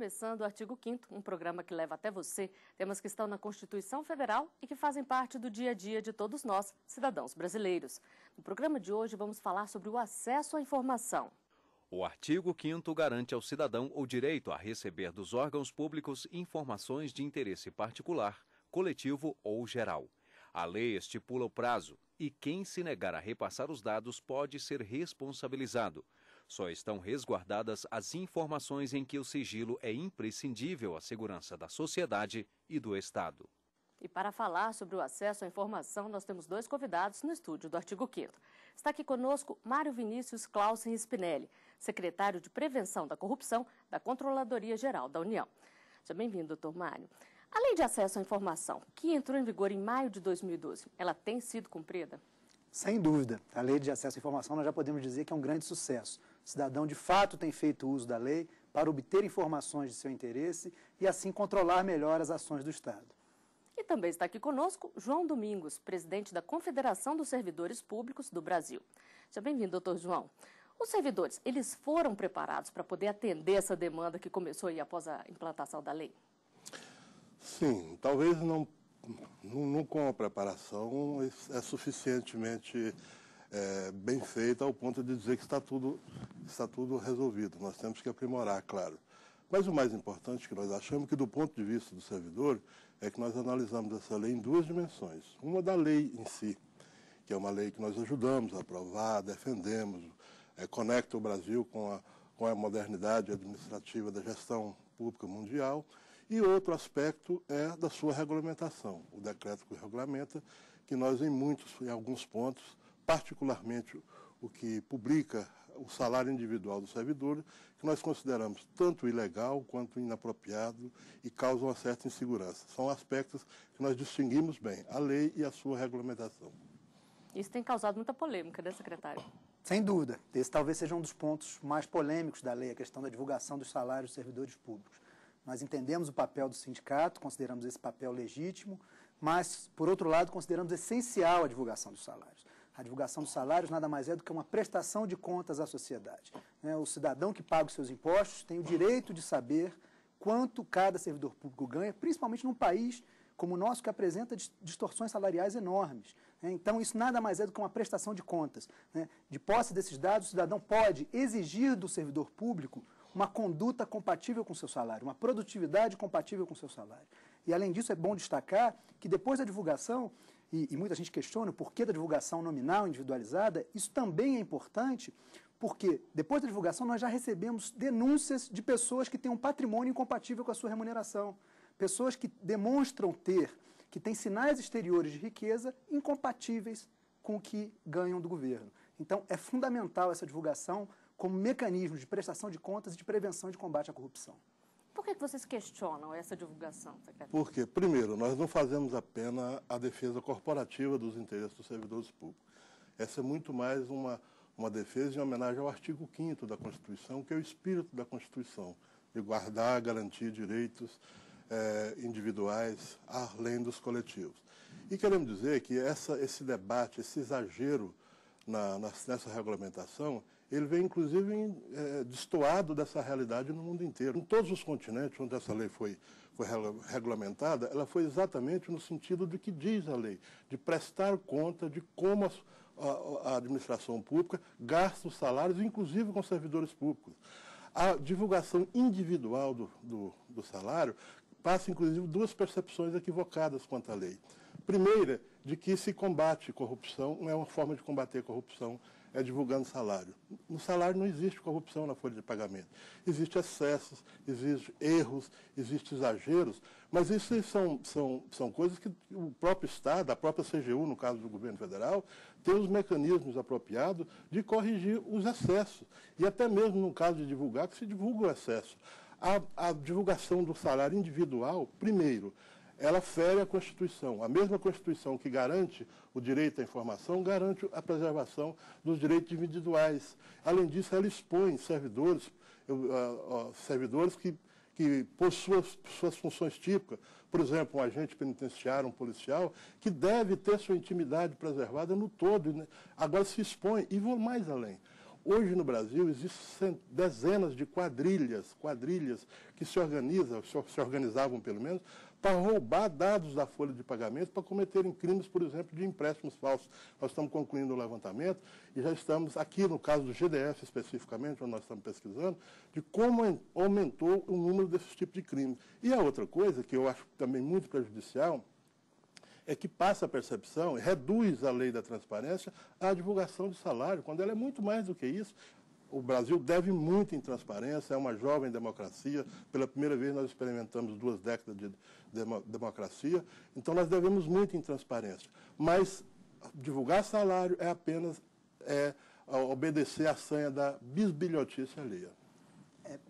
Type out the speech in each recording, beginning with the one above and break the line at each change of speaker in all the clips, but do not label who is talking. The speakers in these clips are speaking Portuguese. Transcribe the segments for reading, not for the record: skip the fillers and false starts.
começando o Artigo 5º, um programa que leva até você temas que estão na Constituição Federal e que fazem parte do dia a dia de todos nós, cidadãos brasileiros. No programa de hoje vamos falar sobre o acesso à informação.
O artigo 5º garante ao cidadão o direito a receber dos órgãos públicos informações de interesse particular, coletivo ou geral. A lei estipula o prazo e quem se negar a repassar os dados pode ser responsabilizado. Só estão resguardadas as informações em que o sigilo é imprescindível à segurança da sociedade e do Estado.
E para falar sobre o acesso à informação, nós temos dois convidados no estúdio do Artigo 5º. Está aqui conosco Mário Vinícius Clausen Spinelli, secretário de Prevenção da Corrupção da Controladoria Geral da União. Seja bem-vindo, doutor Mário. A Lei de Acesso à Informação, que entrou em vigor em maio de 2012, ela tem sido cumprida?
Sem dúvida. A Lei de Acesso à Informação, nós já podemos dizer que é um grande sucesso. O cidadão, de fato, tem feito uso da lei para obter informações de seu interesse e, assim, controlar melhor as ações do Estado.
E também está aqui conosco João Domingos, presidente da Confederação dos Servidores Públicos do Brasil. Seja bem-vindo, doutor João. Os servidores, eles foram preparados para poder atender essa demanda que começou aí após a implantação da lei?
Sim, talvez não com a preparação é suficientemente bem feita ao ponto de dizer que está tudo resolvido. Nós temos que aprimorar, claro. Mas o mais importante que nós achamos que, do ponto de vista do servidor, é que nós analisamos essa lei em duas dimensões. Uma da lei em si, que é uma lei que nós ajudamos a aprovar, defendemos, conecta o Brasil com a modernidade administrativa da gestão pública mundial. E outro aspecto é da sua regulamentação, o decreto que regulamenta, que nós em alguns pontos, particularmente o que publica o salário individual do servidor, que nós consideramos tanto ilegal quanto inapropriado e causa uma certa insegurança. São aspectos que nós distinguimos bem, a lei e a sua regulamentação.
Isso tem causado muita polêmica, né, secretário?
Sem dúvida. Esse talvez seja um dos pontos mais polêmicos da lei, a questão da divulgação dos salários dos servidores públicos. Nós entendemos o papel do sindicato, consideramos esse papel legítimo, mas, por outro lado, consideramos essencial a divulgação dos salários. A divulgação dos salários nada mais é do que uma prestação de contas à sociedade. O cidadão que paga os seus impostos tem o direito de saber quanto cada servidor público ganha, principalmente num país como o nosso, que apresenta distorções salariais enormes. Então, isso nada mais é do que uma prestação de contas. De posse desses dados, o cidadão pode exigir do servidor público uma conduta compatível com o seu salário, uma produtividade compatível com o seu salário. E, além disso, é bom destacar que depois da divulgação, e muita gente questiona o porquê da divulgação nominal individualizada, isso também é importante, porque depois da divulgação nós já recebemos denúncias de pessoas que têm um patrimônio incompatível com a sua remuneração, pessoas que demonstram que têm sinais exteriores de riqueza incompatíveis com o que ganham do governo. Então, é fundamental essa divulgação como mecanismo de prestação de contas e de prevenção e de combate à corrupção.
Por que vocês questionam essa divulgação, secretário?
Porque, primeiro, nós não fazemos apenas a defesa corporativa dos interesses dos servidores públicos. Essa é muito mais uma defesa em homenagem ao artigo 5º da Constituição, que é o espírito da Constituição, de guardar, garantir direitos individuais além dos coletivos. E queremos dizer que esse debate, esse exagero nessa regulamentação, ele vem, inclusive, destoado dessa realidade no mundo inteiro. Em todos os continentes onde essa lei foi regulamentada, ela foi exatamente no sentido do que diz a lei, de prestar conta de como a administração pública gasta os salários, inclusive com servidores públicos. A divulgação individual do salário passa, inclusive, duas percepções equivocadas quanto à lei. Primeira, de que se combate corrupção, não é uma forma de combater corrupção, é divulgando salário. No salário não existe corrupção na folha de pagamento. Existem excessos, existem erros, existem exageros, mas isso são coisas que o próprio Estado, a própria CGU, no caso do governo federal, tem os mecanismos apropriados de corrigir os excessos. E até mesmo no caso de divulgar, que se divulga o excesso. A divulgação do salário individual, primeiro, ela fere a Constituição. A mesma Constituição que garante o direito à informação, garante a preservação dos direitos individuais. Além disso, ela expõe servidores que por suas funções típicas, por exemplo, um agente penitenciário, um policial, que deve ter sua intimidade preservada no todo. Agora se expõe, e vou mais além. Hoje no Brasil existem dezenas de quadrilhas que se organizavam pelo menos, para roubar dados da folha de pagamento para cometerem crimes, por exemplo, de empréstimos falsos. Nós estamos concluindo o levantamento e já estamos aqui, no caso do GDF especificamente, onde nós estamos pesquisando, de como aumentou o número desses tipos de crimes. E a outra coisa, que eu acho também muito prejudicial, é que passa a percepção, reduz a lei da transparência à divulgação de salário, quando ela é muito mais do que isso. O Brasil deve muito em transparência, é uma jovem democracia. Pela primeira vez nós experimentamos 2 décadas de democracia, então nós devemos muito em transparência. Mas divulgar salário é apenas obedecer à sanha da bisbilhotice alheia.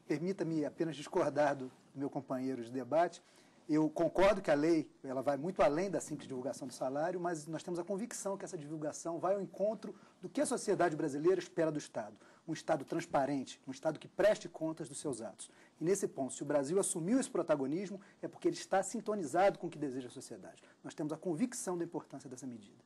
Permita-me apenas discordar do meu companheiro de debate. Eu concordo que a lei ela vai muito além da simples divulgação do salário, mas nós temos a convicção que essa divulgação vai ao encontro do que a sociedade brasileira espera do Estado. Um Estado transparente, um Estado que preste contas dos seus atos. E nesse ponto, se o Brasil assumiu esse protagonismo, é porque ele está sintonizado com o que deseja a sociedade. Nós temos a convicção da importância dessa medida.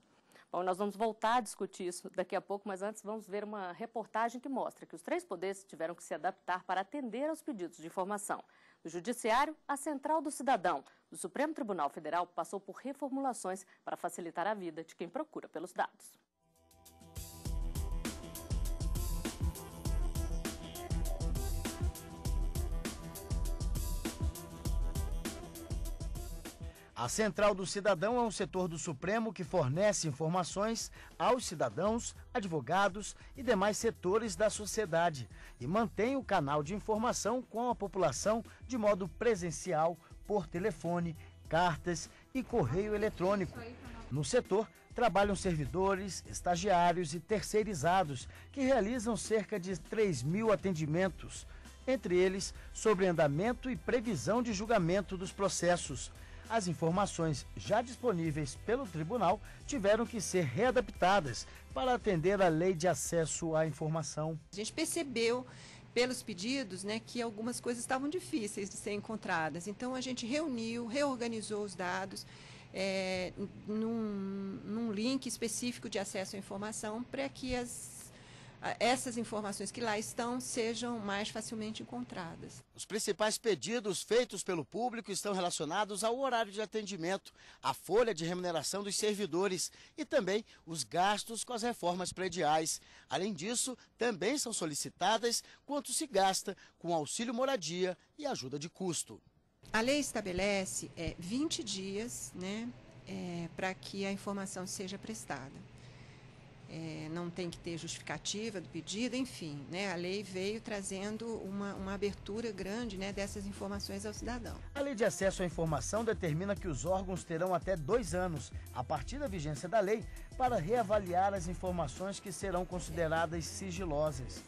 Bom, nós vamos voltar a discutir isso daqui a pouco, mas antes vamos ver uma reportagem que mostra que os 3 poderes tiveram que se adaptar para atender aos pedidos de informação. Do Judiciário, a Central do Cidadão, do Supremo Tribunal Federal, passou por reformulações para facilitar a vida de quem procura pelos dados.
A Central do Cidadão é um setor do Supremo que fornece informações aos cidadãos, advogados e demais setores da sociedade e mantém o canal de informação com a população de modo presencial, por telefone, cartas e correio eletrônico. No setor, trabalham servidores, estagiários e terceirizados que realizam cerca de 3.000 atendimentos, entre eles sobre andamento e previsão de julgamento dos processos. As informações já disponíveis pelo tribunal tiveram que ser readaptadas para atender à lei de acesso à informação.
A gente percebeu pelos pedidos, né, que algumas coisas estavam difíceis de ser encontradas. Então a gente reorganizou os dados num link específico de acesso à informação para que essas informações que lá estão sejam mais facilmente encontradas.
Os principais pedidos feitos pelo público estão relacionados ao horário de atendimento, à folha de remuneração dos servidores e também os gastos com as reformas prediais. Além disso, também são solicitadas quanto se gasta com auxílio moradia e ajuda de custo.
A lei estabelece 20 dias, né, para que a informação seja prestada. Não tem que ter justificativa do pedido, enfim, né, a lei veio trazendo uma abertura grande, né, dessas informações ao cidadão.
A Lei de Acesso à Informação determina que os órgãos terão até 2 anos, a partir da vigência da lei, para reavaliar as informações que serão consideradas sigilosas.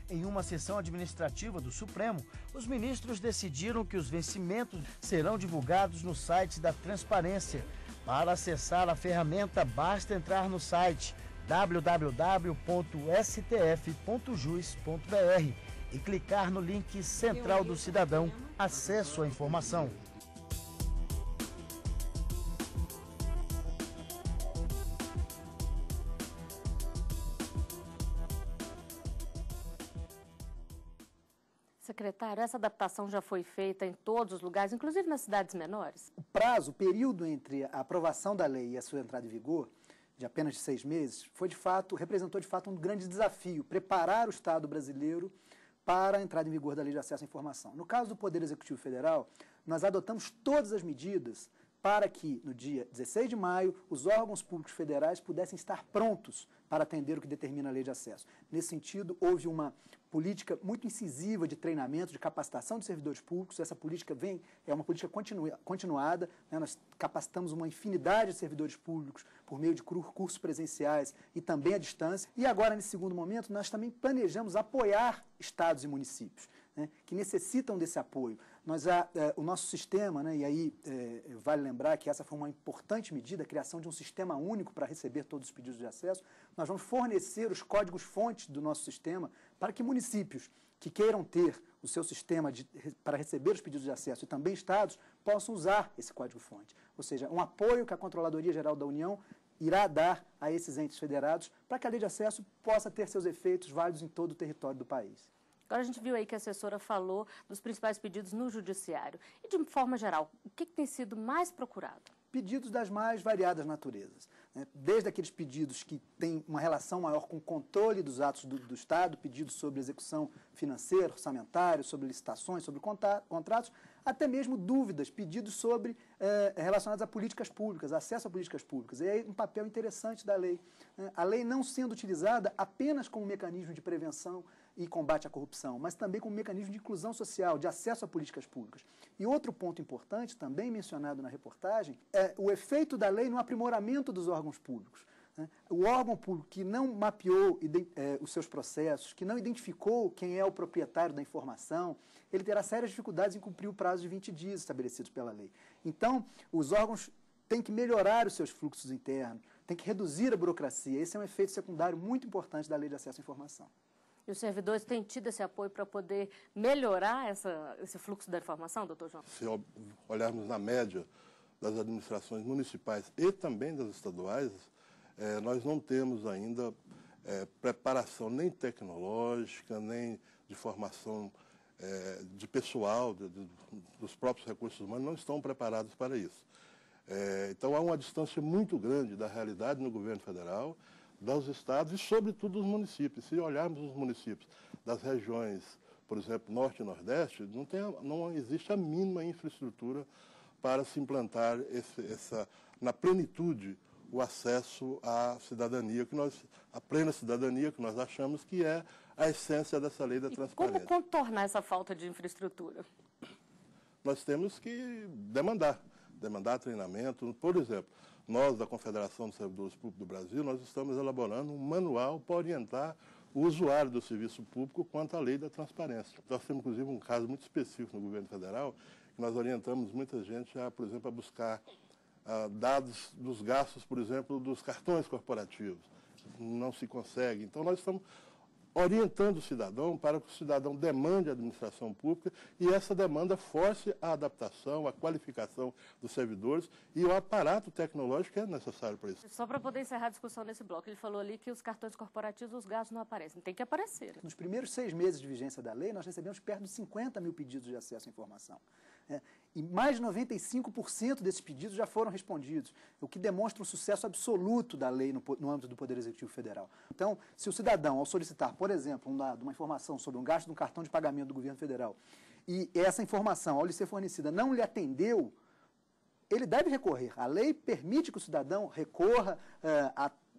Em uma sessão administrativa do Supremo, os ministros decidiram que os vencimentos serão divulgados no site da Transparência. Para acessar a ferramenta, basta entrar no site www.stf.jus.br e clicar no link Central do Cidadão, acesso à informação.
Secretário, essa adaptação já foi feita em todos os lugares, inclusive nas cidades menores?
O período entre a aprovação da lei e a sua entrada em vigor, de apenas de 6 meses, representou de fato um grande desafio, preparar o Estado brasileiro para a entrada em vigor da Lei de Acesso à Informação. No caso do Poder Executivo Federal, nós adotamos todas as medidas para que, no dia 16 de maio, os órgãos públicos federais pudessem estar prontos para atender o que determina a lei de acesso. Nesse sentido, houve uma política muito incisiva de treinamento, de capacitação de servidores públicos. Essa política é uma política continuada, né? Nós capacitamos uma infinidade de servidores públicos por meio de cursos presenciais e também à distância. E agora, nesse segundo momento, nós também planejamos apoiar estados e municípios, né, que necessitam desse apoio. O nosso sistema, né, e aí vale lembrar que essa foi uma importante medida, a criação de um sistema único para receber todos os pedidos de acesso. Nós vamos fornecer os códigos-fontes do nosso sistema para que municípios que queiram ter o seu sistema para receber os pedidos de acesso e também estados possam usar esse código-fonte. Ou seja, um apoio que a Controladoria Geral da União irá dar a esses entes federados para que a lei de acesso possa ter seus efeitos válidos em todo o território do país.
Agora a gente viu aí que a assessora falou dos principais pedidos no judiciário. E de forma geral, o que tem sido mais procurado?
Pedidos das mais variadas naturezas, né? Desde aqueles pedidos que têm uma relação maior com o controle dos atos do Estado, pedidos sobre execução financeira, orçamentária, sobre licitações, sobre contratos, até mesmo dúvidas, pedidos sobre relacionados a políticas públicas, acesso a políticas públicas. E aí um papel interessante da lei, né? A lei não sendo utilizada apenas como mecanismo de prevenção e combate à corrupção, mas também como mecanismo de inclusão social, de acesso a políticas públicas. E outro ponto importante, também mencionado na reportagem, é o efeito da lei no aprimoramento dos órgãos públicos. O órgão público que não mapeou os seus processos, que não identificou quem é o proprietário da informação, ele terá sérias dificuldades em cumprir o prazo de 20 dias estabelecidos pela lei. Então, os órgãos têm que melhorar os seus fluxos internos, têm que reduzir a burocracia. Esse é um efeito secundário muito importante da Lei de Acesso à Informação.
E os servidores têm tido esse apoio para poder melhorar esse fluxo da informação, doutor João?
Se olharmos na média das administrações municipais e também das estaduais, nós não temos ainda preparação nem tecnológica, nem de formação de pessoal, dos próprios recursos humanos, não estão preparados para isso. Então, há uma distância muito grande da realidade no governo federal, dos estados e, sobretudo, dos municípios. Se olharmos os municípios das regiões, por exemplo, Norte e Nordeste, não existe a mínima infraestrutura para se implantar na plenitude o acesso à cidadania, a plena cidadania, que nós achamos que é a essência dessa lei da transparência.
Como contornar essa falta de infraestrutura?
Nós temos que demandar treinamento. Por exemplo, nós, da Confederação dos Servidores Públicos do Brasil, nós estamos elaborando um manual para orientar o usuário do serviço público quanto à lei da transparência. Nós temos, inclusive, um caso muito específico no governo federal, que nós orientamos muita gente, por exemplo, a buscar dados dos gastos, por exemplo, dos cartões corporativos. Não se consegue. Então, nós estamos orientando o cidadão para que o cidadão demande a administração pública e essa demanda force a adaptação, a qualificação dos servidores e o aparato tecnológico que é necessário para isso.
Só para poder encerrar a discussão nesse bloco, ele falou ali que os cartões corporativos, os gastos não aparecem. Tem que aparecer.
Nos primeiros 6 meses de vigência da lei, nós recebemos perto de 50 mil pedidos de acesso à informação. E mais de 95% desses pedidos já foram respondidos, o que demonstra um sucesso absoluto da lei no âmbito do Poder Executivo Federal. Então, se o cidadão, ao solicitar, por exemplo, uma informação sobre um gasto de um cartão de pagamento do governo federal, e essa informação, ao lhe ser fornecida, não lhe atendeu, ele deve recorrer. A lei permite que o cidadão recorra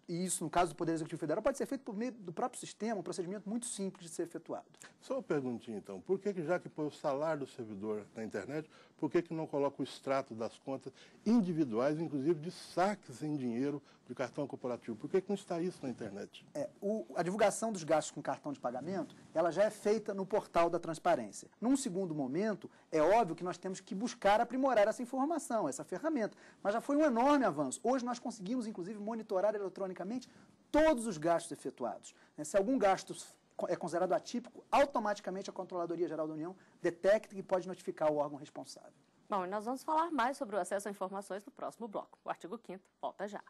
e isso, no caso do Poder Executivo Federal, pode ser feito por meio do próprio sistema, um procedimento muito simples de ser efetuado.
Só uma perguntinha, então. Por que, já que põe o salário do servidor na internet, por que não coloca o extrato das contas individuais, inclusive de saques em dinheiro de cartão corporativo? Por que não está isso na internet?
A divulgação dos gastos com cartão de pagamento, ela já é feita no portal da transparência. Num segundo momento, é óbvio que nós temos que buscar aprimorar essa informação, essa ferramenta. Mas já foi um enorme avanço. Hoje nós conseguimos, inclusive, monitorar eletronicamente todos os gastos efetuados. Se algum gasto é considerado atípico, automaticamente a Controladoria Geral da União detecta e pode notificar o órgão responsável.
Bom, e nós vamos falar mais sobre o acesso a informações no próximo bloco. O artigo 5º volta já.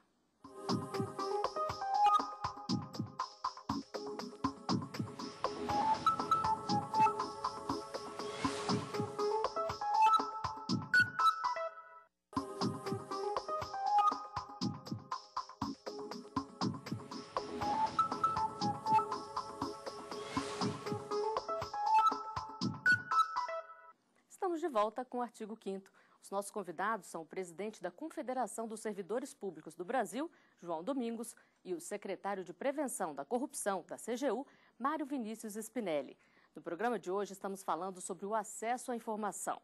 Estamos de volta com o artigo 5º. Os nossos convidados são o presidente da Confederação dos Servidores Públicos do Brasil, João Domingos, e o secretário de Prevenção da Corrupção, da CGU, Mário Vinícius Spinelli. No programa de hoje estamos falando sobre o acesso à informação.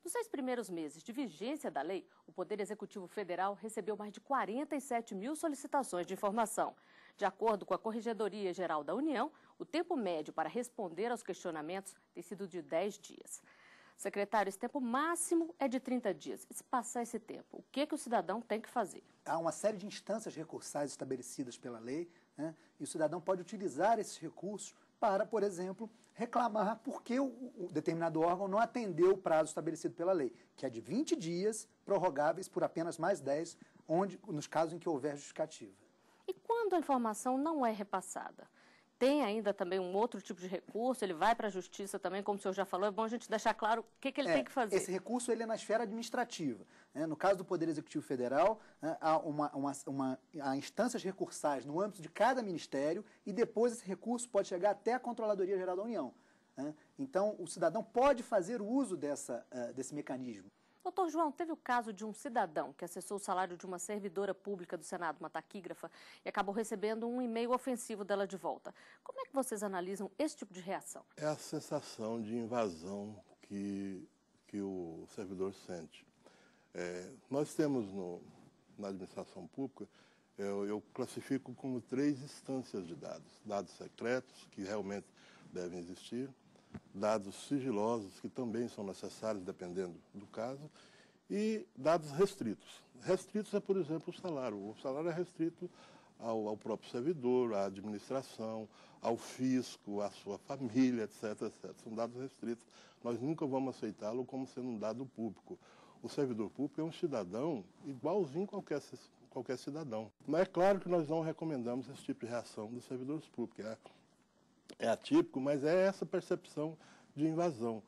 Nos 6 primeiros meses de vigência da lei, o Poder Executivo Federal recebeu mais de 47 mil solicitações de informação. De acordo com a Corregedoria Geral da União, o tempo médio para responder aos questionamentos tem sido de 10 dias. Secretário, esse tempo máximo é de 30 dias. E se passar esse tempo, o que o cidadão tem que fazer?
Há uma série de instâncias recursais estabelecidas pela lei, né? E o cidadão pode utilizar esses recursos para, por exemplo, reclamar porque o determinado órgão não atendeu o prazo estabelecido pela lei, que é de 20 dias, prorrogáveis por apenas mais 10, nos casos em que houver justificativa.
E quando a informação não é repassada? Tem ainda também um outro tipo de recurso, ele vai para a justiça também, como o senhor já falou, é bom a gente deixar claro o que ele tem que fazer.
Esse recurso ele é na esfera administrativa. No caso do Poder Executivo Federal, há instâncias recursais no âmbito de cada ministério e depois esse recurso pode chegar até a Controladoria Geral da União. Então, o cidadão pode fazer uso desse mecanismo.
Doutor João, teve o caso de um cidadão que acessou o salário de uma servidora pública do Senado, uma taquígrafa, e acabou recebendo um e-mail ofensivo dela de volta. Como é que vocês analisam esse tipo de reação?
É a sensação de invasão que o servidor sente. Nós temos na administração pública, eu classifico como 3 instâncias de dados. Dados secretos, que realmente devem existir, dados sigilosos, que também são necessários, dependendo do caso, e dados restritos. Restritos é, por exemplo, o salário. O salário é restrito ao próprio servidor, à administração, ao fisco, à sua família, etc, etc. São dados restritos. Nós nunca vamos aceitá-lo como sendo um dado público. O servidor público é um cidadão igualzinho qualquer cidadão. Mas é claro que nós não recomendamos esse tipo de reação dos servidores públicos. É atípico, mas é essa percepção de invasão.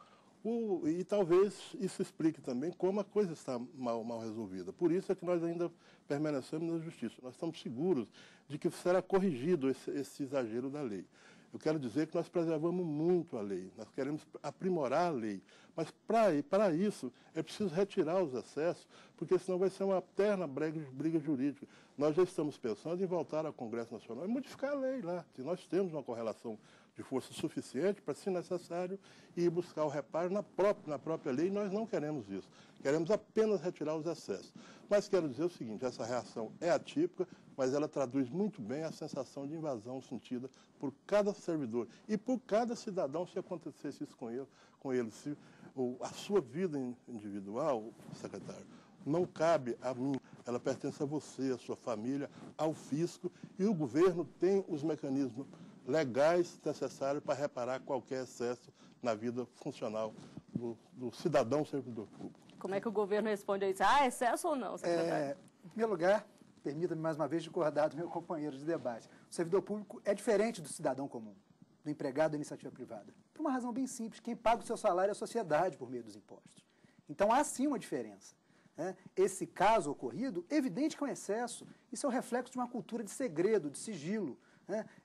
E talvez isso explique também como a coisa está mal resolvida. Por isso é que nós ainda permanecemos na justiça. Nós estamos seguros de que será corrigido esse exagero da lei. Eu quero dizer que nós preservamos muito a lei, nós queremos aprimorar a lei. Mas para isso é preciso retirar os excessos, porque senão vai ser uma eterna briga jurídica. Nós já estamos pensando em voltar ao Congresso Nacional e modificar a lei lá. Se nós temos uma correlação de força suficiente para, se necessário, ir buscar o reparo na própria lei, nós não queremos isso. Queremos apenas retirar os excessos. Mas quero dizer o seguinte, essa reação é atípica, mas ela traduz muito bem a sensação de invasão sentida por cada servidor e por cada cidadão, se acontecesse isso com ele. Se a sua vida individual, secretário, não cabe a mim, ela pertence a você, a sua família, ao fisco, e o governo tem os mecanismos legais necessários para reparar qualquer excesso na vida funcional do cidadão servidor público.
Como é que o governo responde a isso? Excesso ou não, secretário?
Em primeiro lugar, permita-me mais uma vez discordar do meu companheiro de debate. O servidor público é diferente do cidadão comum, do empregado da iniciativa privada. Por uma razão bem simples, quem paga o seu salário é a sociedade por meio dos impostos. Então há sim uma diferença. Esse caso ocorrido, evidente que é um excesso. Isso é o reflexo de uma cultura de segredo, de sigilo.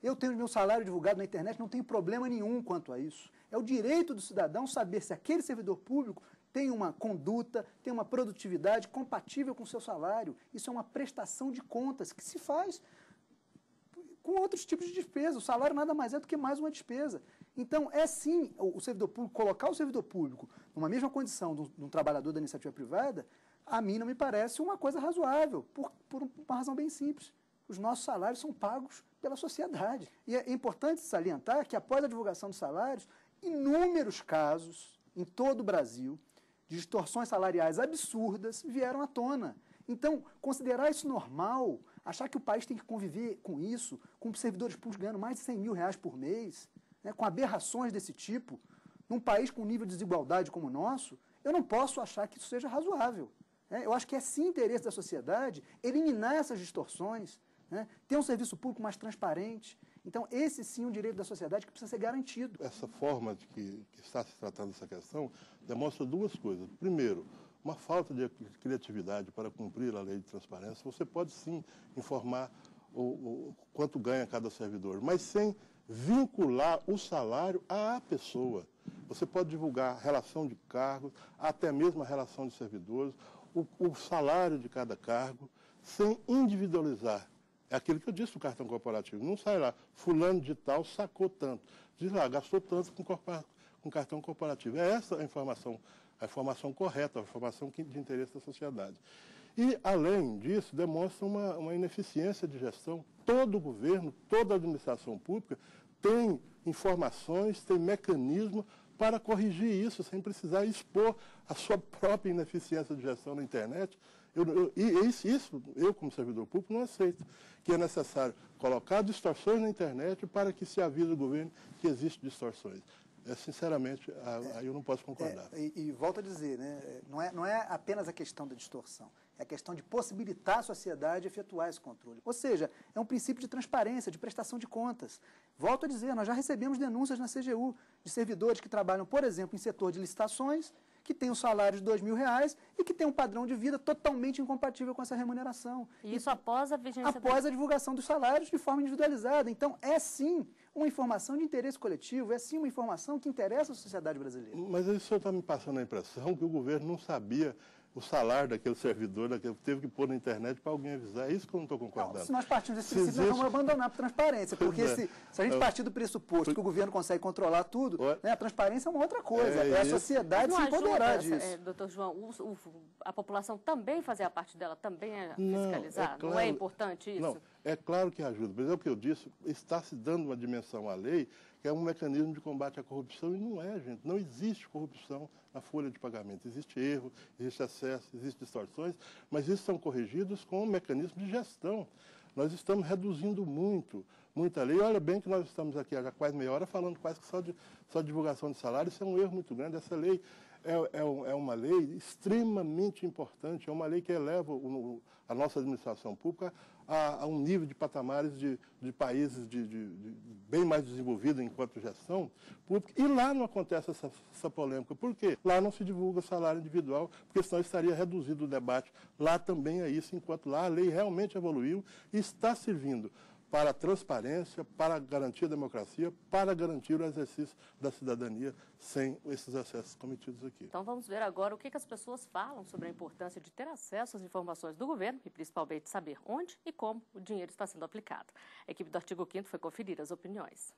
Eu tenho meu salário divulgado na internet, não tenho problema nenhum quanto a isso. É o direito do cidadão saber se aquele servidor público tem uma conduta, tem uma produtividade compatível com o seu salário. Isso é uma prestação de contas que se faz com outros tipos de despesa. O salário nada mais é do que mais uma despesa. Então, é sim o servidor público, colocar o servidor público numa mesma condição de um trabalhador da iniciativa privada, a mim não me parece uma coisa razoável, por uma razão bem simples. Os nossos salários são pagos pela sociedade. E é importante salientar que, após a divulgação dos salários, inúmeros casos em todo o Brasil de distorções salariais absurdas vieram à tona. Então, considerar isso normal, achar que o país tem que conviver com isso, com servidores públicos ganhando mais de R$100 mil por mês, com aberrações desse tipo, num país com nível de desigualdade como o nosso, eu não posso achar que isso seja razoável. Eu acho que é sim interesse da sociedade eliminar essas distorções, ter um serviço público mais transparente. Então, esse sim é um direito da sociedade que precisa ser garantido.
Essa forma de que está se tratando essa questão demonstra duas coisas. Primeiro, uma falta de criatividade para cumprir a lei de transparência. Você pode sim informar o quanto ganha cada servidor, mas sem vincular o salário à pessoa. Você pode divulgar a relação de cargos, até mesmo a relação de servidores, o salário de cada cargo, sem individualizar. É aquilo que eu disse do cartão corporativo. Não sai lá, fulano de tal sacou tanto. Diz lá, gastou tanto com cartão corporativo. É essa a informação correta, a informação de interesse da sociedade. E, além disso, demonstra uma ineficiência de gestão. Todo governo, toda administração pública tem informações, tem mecanismos para corrigir isso, sem precisar expor a sua própria ineficiência de gestão na internet. Eu, como servidor público, não aceito que é necessário colocar distorções na internet para que se avise o governo que existem distorções. Sinceramente, aí eu não posso concordar.
E volto a dizer, né, não é apenas a questão da distorção, é a questão de possibilitar a sociedade efetuar esse controle. Ou seja, é um princípio de transparência, de prestação de contas. Volto a dizer, nós já recebemos denúncias na CGU de servidores que trabalham, por exemplo, em setor de licitações, que tem um salário de R$2.000 e que tem um padrão de vida totalmente incompatível com essa remuneração.
E isso após a vigência...
Após a divulgação dos salários de forma individualizada. Então, é sim uma informação de interesse coletivo, é sim uma informação que interessa a sociedade brasileira.
Mas aí o senhor está me passando a impressão que o governo não sabia o salário daquele servidor, teve que pôr na internet para alguém avisar. É isso que eu não estou concordando.
Não, se nós partimos desse princípio, nós vamos abandonar para transparência, porque se a gente partir do pressuposto que o governo consegue controlar tudo, né, a transparência é uma outra coisa, é a sociedade se empoderar disso.
Doutor João, a população também fazer a parte dela, também é fiscalizar? Não é importante isso?
Não, é claro que ajuda, mas é o que eu disse, está se dando uma dimensão à lei, que é um mecanismo de combate à corrupção, e não é, gente, não existe corrupção na folha de pagamento. Existe erro, existe excesso, existem distorções, mas isso são corrigidos com um mecanismo de gestão. Nós estamos reduzindo muita lei. Olha bem que nós estamos aqui há já quase meia hora falando quase que só de divulgação de salário. Isso é um erro muito grande. Essa lei é uma lei extremamente importante, é uma lei que eleva a nossa administração pública a um nível de patamares de países bem mais desenvolvidos enquanto gestão pública. E lá não acontece essa polêmica. Por quê? Lá não se divulga salário individual, porque senão estaria reduzido o debate. Lá também é isso, enquanto lá a lei realmente evoluiu e está servindo para a transparência, para garantir a democracia, para garantir o exercício da cidadania sem esses excessos cometidos aqui.
Então vamos ver agora o que as pessoas falam sobre a importância de ter acesso às informações do governo e principalmente saber onde e como o dinheiro está sendo aplicado. A equipe do Artigo 5º foi conferir as opiniões.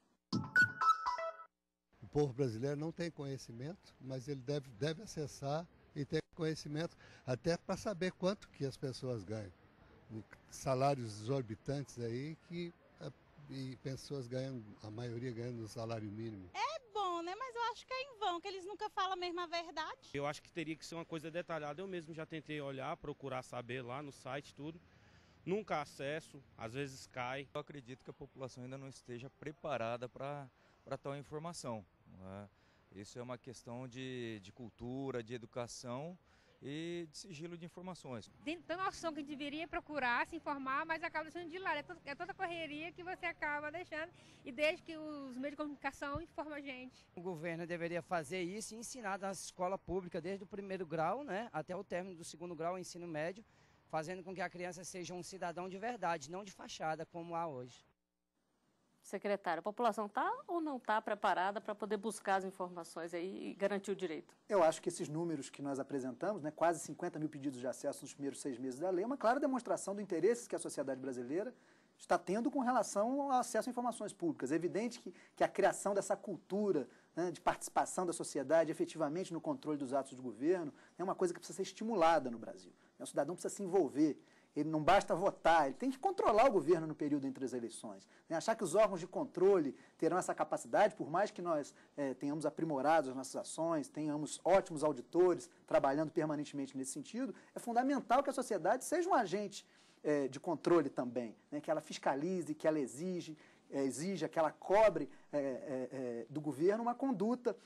O povo brasileiro não tem conhecimento, mas ele deve acessar e ter conhecimento até para saber quanto que as pessoas ganham. Salários exorbitantes aí e pessoas ganhando, a maioria ganhando o salário mínimo.
É bom, né? Mas eu acho que é em vão, que eles nunca falam a mesma verdade.
Eu acho que teria que ser uma coisa detalhada. Eu mesmo já tentei olhar, procurar saber lá no site, tudo. Nunca acesso, às vezes cai.
Eu acredito que a população ainda não esteja preparada para tal informação, né? Isso é uma questão de cultura, de educação e de sigilo de informações.
Tem noção que deveria procurar, se informar, mas acaba deixando de lado. É toda correria que você acaba deixando e desde que os meios de comunicação informam a gente.
O governo deveria fazer isso e ensinar na escola pública, desde o primeiro grau, né, até o término do segundo grau, ensino médio, fazendo com que a criança seja um cidadão de verdade, não de fachada, como há hoje.
Secretário, a população está ou não está preparada para poder buscar as informações aí e garantir o direito?
Eu acho que esses números que nós apresentamos, né, quase 50 mil pedidos de acesso nos primeiros 6 meses da lei, é uma clara demonstração do interesse que a sociedade brasileira está tendo com relação ao acesso a informações públicas. É evidente que a criação dessa cultura, né, de participação da sociedade efetivamente no controle dos atos do governo é uma coisa que precisa ser estimulada no Brasil. O cidadão precisa se envolver. Ele não basta votar, ele tem que controlar o governo no período entre as eleições. Achar que os órgãos de controle terão essa capacidade, por mais que nós tenhamos aprimorado as nossas ações, tenhamos ótimos auditores trabalhando permanentemente nesse sentido, é fundamental que a sociedade seja um agente de controle também, né? Que ela fiscalize, que ela exija, que ela cobre do governo uma conduta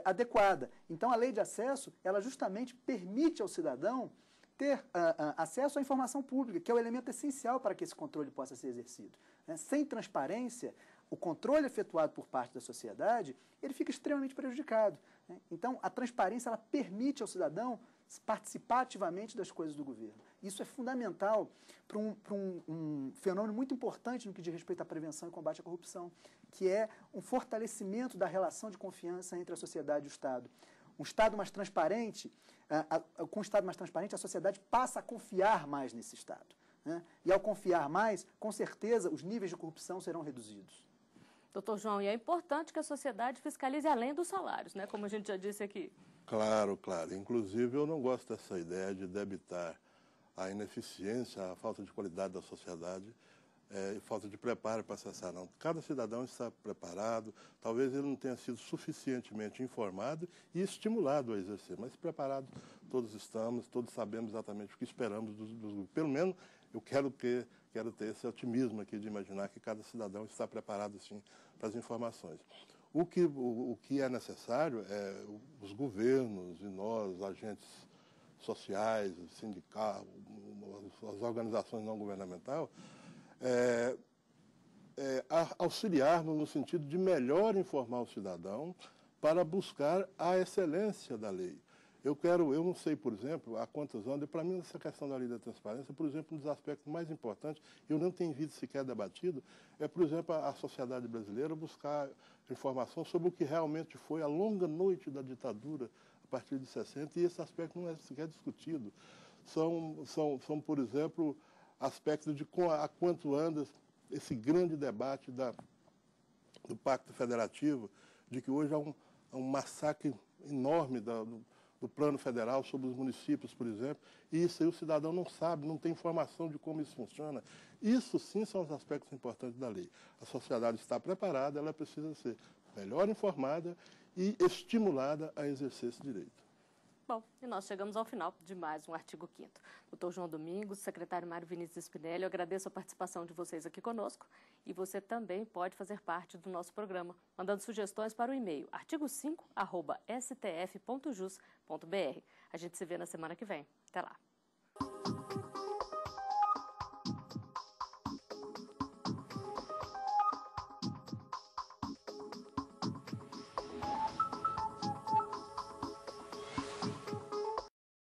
adequada. Então, a lei de acesso, ela justamente permite ao cidadão ter acesso à informação pública, que é o elemento essencial para que esse controle possa ser exercido. Sem transparência, o controle efetuado por parte da sociedade, ele fica extremamente prejudicado. Então, a transparência, ela permite ao cidadão participar ativamente das coisas do governo. Isso é fundamental para um fenômeno muito importante no que diz respeito à prevenção e combate à corrupção, que é um fortalecimento da relação de confiança entre a sociedade e o Estado. Um Estado mais transparente, com um Estado mais transparente, a sociedade passa a confiar mais nesse Estado, né? E ao confiar mais, com certeza, os níveis de corrupção serão reduzidos.
Doutor João, e é importante que a sociedade fiscalize além dos salários, né? Como a gente já disse aqui.
Claro, claro. Inclusive, eu não gosto dessa ideia de debitar a ineficiência, a falta de qualidade da sociedade e falta de preparo para acessar, não. Cada cidadão está preparado, talvez ele não tenha sido suficientemente informado e estimulado a exercer, mas preparados todos estamos, todos sabemos exatamente o que esperamos dos grupos. Pelo menos eu quero ter esse otimismo aqui de imaginar que cada cidadão está preparado, sim, para as informações. O que é necessário é os governos e nós, agentes sociais, sindicatos, as organizações não governamentais, auxiliarmos no sentido de melhor informar o cidadão para buscar a excelência da lei. Eu não sei, por exemplo, há quantos anos, e para mim essa questão da lei da transparência, por exemplo, um dos aspectos mais importantes, eu não tenho visto sequer debatido, é, por exemplo, a sociedade brasileira buscar informação sobre o que realmente foi a longa noite da ditadura a partir de 60, e esse aspecto não é sequer discutido. São, por exemplo, aspectos de há quanto anda esse grande debate do Pacto Federativo, de que hoje há um massacre enorme do plano federal sobre os municípios, por exemplo, e isso aí o cidadão não sabe, não tem informação de como isso funciona. Isso sim são os aspectos importantes da lei. A sociedade está preparada, ela precisa ser melhor informada e estimulada a exercer esse direito.
Bom, e nós chegamos ao final de mais um Artigo 5º. Doutor João Domingos, secretário Mário Vinícius Spinelli, eu agradeço a participação de vocês aqui conosco e você também pode fazer parte do nosso programa, mandando sugestões para o e-mail artigo5@stf.jus.br. A gente se vê na semana que vem. Até lá.